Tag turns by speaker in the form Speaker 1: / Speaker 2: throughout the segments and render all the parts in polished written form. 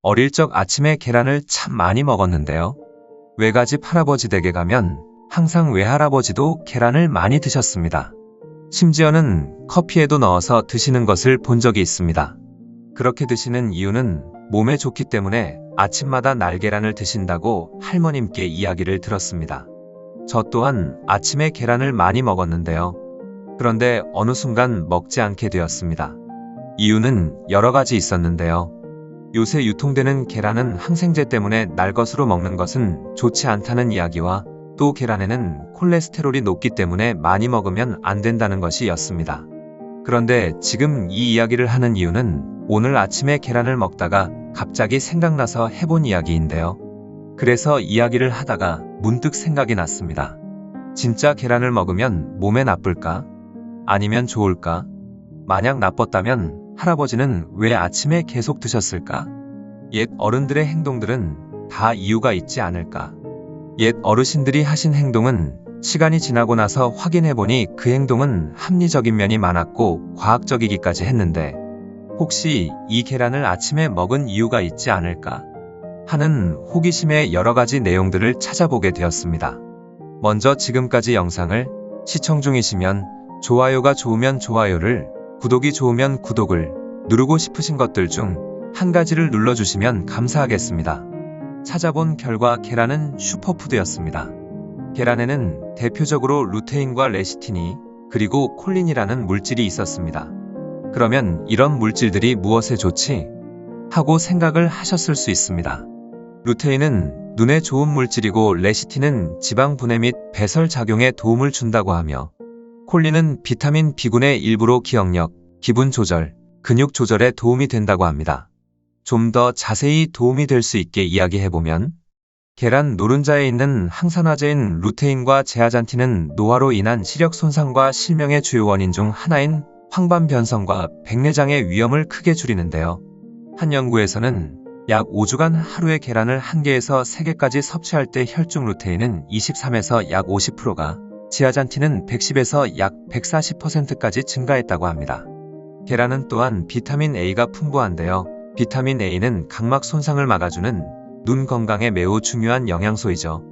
Speaker 1: 어릴 적 아침에 계란을 참 많이 먹었는데요. 외가집 할아버지 댁에 가면 항상 외할아버지도 계란을 많이 드셨습니다. 심지어는 커피에도 넣어서 드시는 것을 본 적이 있습니다. 그렇게 드시는 이유는 몸에 좋기 때문에 아침마다 날계란을 드신다고 할머님께 이야기를 들었습니다. 저 또한 아침에 계란을 많이 먹었는데요. 그런데 어느 순간 먹지 않게 되었습니다. 이유는 여러 가지 있었는데요. 요새 유통되는 계란은 항생제 때문에 날 것으로 먹는 것은 좋지 않다는 이야기와 또 계란에는 콜레스테롤이 높기 때문에 많이 먹으면 안 된다는 것이었습니다. 그런데 지금 이 이야기를 하는 이유는 오늘 아침에 계란을 먹다가 갑자기 생각나서 해본 이야기인데요. 그래서 이야기를 하다가 문득 생각이 났습니다. 진짜 계란을 먹으면 몸에 나쁠까? 아니면 좋을까? 만약 나빴다면 할아버지는 왜 아침에 계속 드셨을까? 옛 어른들의 행동들은 다 이유가 있지 않을까? 옛 어르신들이 하신 행동은 시간이 지나고 나서 확인해보니 그 행동은 합리적인 면이 많았고 과학적이기까지 했는데 혹시 이 계란을 아침에 먹은 이유가 있지 않을까? 하는 호기심의 여러 가지 내용들을 찾아보게 되었습니다. 먼저 지금까지 영상을 시청 중이시면 좋아요가 좋으면 좋아요를, 구독이 좋으면 구독을, 누르고 싶으신 것들 중 한 가지를 눌러주시면 감사하겠습니다. 찾아본 결과 계란은 슈퍼푸드였습니다. 계란에는 대표적으로 루테인과 레시틴이 그리고 콜린이라는 물질이 있었습니다. 그러면 이런 물질들이 무엇에 좋지? 하고 생각을 하셨을 수 있습니다. 루테인은 눈에 좋은 물질이고 레시틴은 지방 분해 및 배설 작용에 도움을 준다고 하며 콜린은 비타민 B군의 일부로 기억력, 기분 조절, 근육 조절에 도움이 된다고 합니다. 좀 더 자세히 도움이 될 수 있게 이야기해보면 계란 노른자에 있는 항산화제인 루테인과 제아잔틴은 노화로 인한 시력 손상과 실명의 주요 원인 중 하나인 황반 변성과 백내장의 위험을 크게 줄이는데요. 한 연구에서는 약 5주간 하루에 계란을 1개에서 3개까지 섭취할 때 혈중 루테인은 23에서 약 50%가, 제아잔틴은 110에서 약 140%까지 증가했다고 합니다. 계란은 또한 비타민 A가 풍부한데요. 비타민 A는 각막 손상을 막아주는 눈 건강에 매우 중요한 영양소이죠.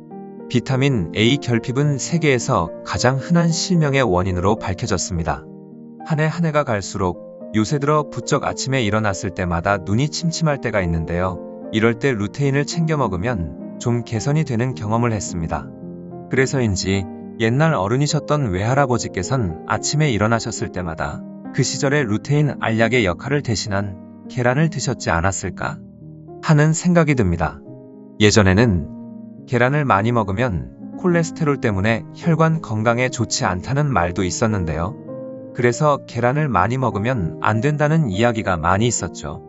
Speaker 1: 비타민 A 결핍은 세계에서 가장 흔한 실명의 원인으로 밝혀졌습니다. 한 해 한 해가 갈수록 요새 들어 부쩍 아침에 일어났을 때마다 눈이 침침할 때가 있는데요. 이럴 때 루테인을 챙겨 먹으면 좀 개선이 되는 경험을 했습니다. 그래서인지 옛날 어른이셨던 외할아버지께선 아침에 일어나셨을 때마다 그 시절의 루테인 알약의 역할을 대신한 계란을 드셨지 않았을까 하는 생각이 듭니다. 예전에는 계란을 많이 먹으면 콜레스테롤 때문에 혈관 건강에 좋지 않다는 말도 있었는데요. 그래서 계란을 많이 먹으면 안 된다는 이야기가 많이 있었죠.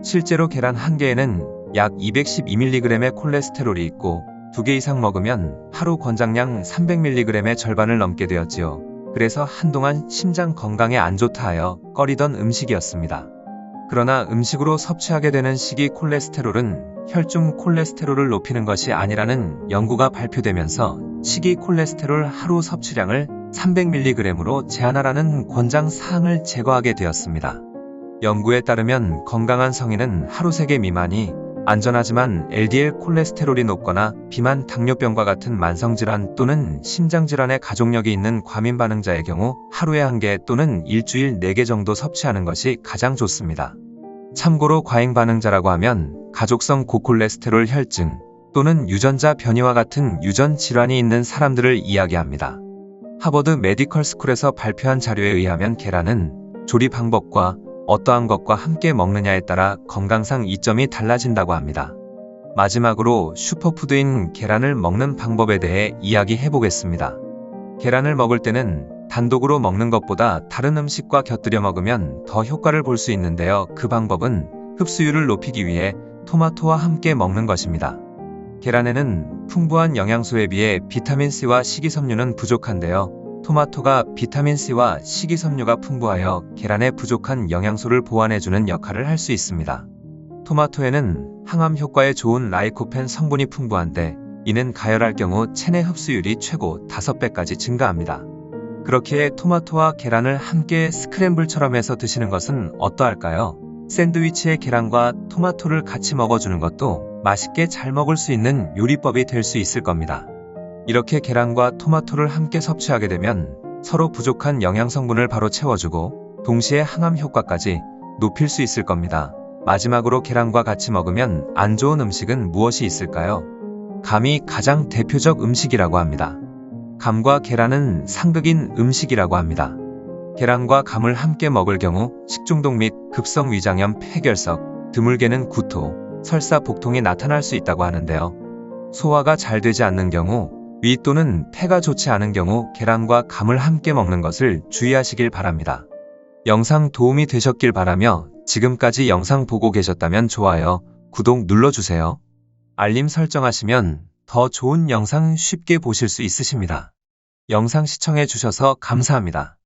Speaker 1: 실제로 계란 1개에는 약 212mg의 콜레스테롤이 있고 2개 이상 먹으면 하루 권장량 300mg의 절반을 넘게 되었지요. 그래서 한동안 심장 건강에 안 좋다 하여 꺼리던 음식이었습니다. 그러나 음식으로 섭취하게 되는 식이 콜레스테롤은 혈중 콜레스테롤을 높이는 것이 아니라는 연구가 발표되면서 식이 콜레스테롤 하루 섭취량을 300mg으로 제한하라는 권장 사항을 제거하게 되었습니다. 연구에 따르면 건강한 성인은 하루 3개 미만이 안전하지만 LDL 콜레스테롤이 높거나 비만 당뇨병과 같은 만성질환 또는 심장질환의 가족력이 있는 과민 반응자의 경우 하루에 1개 또는 일주일 4개 정도 섭취하는 것이 가장 좋습니다. 참고로 과잉 반응자라고 하면 가족성 고콜레스테롤 혈증 또는 유전자 변이와 같은 유전 질환이 있는 사람들을 이야기합니다. 하버드 메디컬 스쿨에서 발표한 자료에 의하면 계란은 조리 방법과 어떠한 것과 함께 먹느냐에 따라 건강상 이점이 달라진다고 합니다. 마지막으로 슈퍼푸드인 계란을 먹는 방법에 대해 이야기해 보겠습니다. 계란을 먹을 때는 단독으로 먹는 것보다 다른 음식과 곁들여 먹으면 더 효과를 볼 수 있는데요. 그 방법은 흡수율을 높이기 위해 토마토와 함께 먹는 것입니다. 계란에는 풍부한 영양소에 비해 비타민C와 식이섬유는 부족한데요. 토마토가 비타민C와 식이섬유가 풍부하여 계란에 부족한 영양소를 보완해주는 역할을 할 수 있습니다. 토마토에는 항암 효과에 좋은 라이코펜 성분이 풍부한데 이는 가열할 경우 체내 흡수율이 최고 5배까지 증가합니다. 그렇기에 토마토와 계란을 함께 스크램블처럼 해서 드시는 것은 어떠할까요? 샌드위치에 계란과 토마토를 같이 먹어주는 것도 맛있게 잘 먹을 수 있는 요리법이 될 수 있을 겁니다. 이렇게 계란과 토마토를 함께 섭취하게 되면 서로 부족한 영양 성분을 바로 채워주고 동시에 항암 효과까지 높일 수 있을 겁니다. 마지막으로 계란과 같이 먹으면 안 좋은 음식은 무엇이 있을까요? 감이 가장 대표적 음식이라고 합니다. 감과 계란은 상극인 음식이라고 합니다. 계란과 감을 함께 먹을 경우 식중독 및 급성 위장염, 폐결석, 드물게는 구토, 설사, 복통이 나타날 수 있다고 하는데요. 소화가 잘 되지 않는 경우, 위 또는 폐가 좋지 않은 경우 계란과 감을 함께 먹는 것을 주의하시길 바랍니다. 영상 도움이 되셨길 바라며 지금까지 영상 보고 계셨다면 좋아요, 구독 눌러주세요. 알림 설정하시면 더 좋은 영상 쉽게 보실 수 있으십니다. 영상 시청해 주셔서 감사합니다.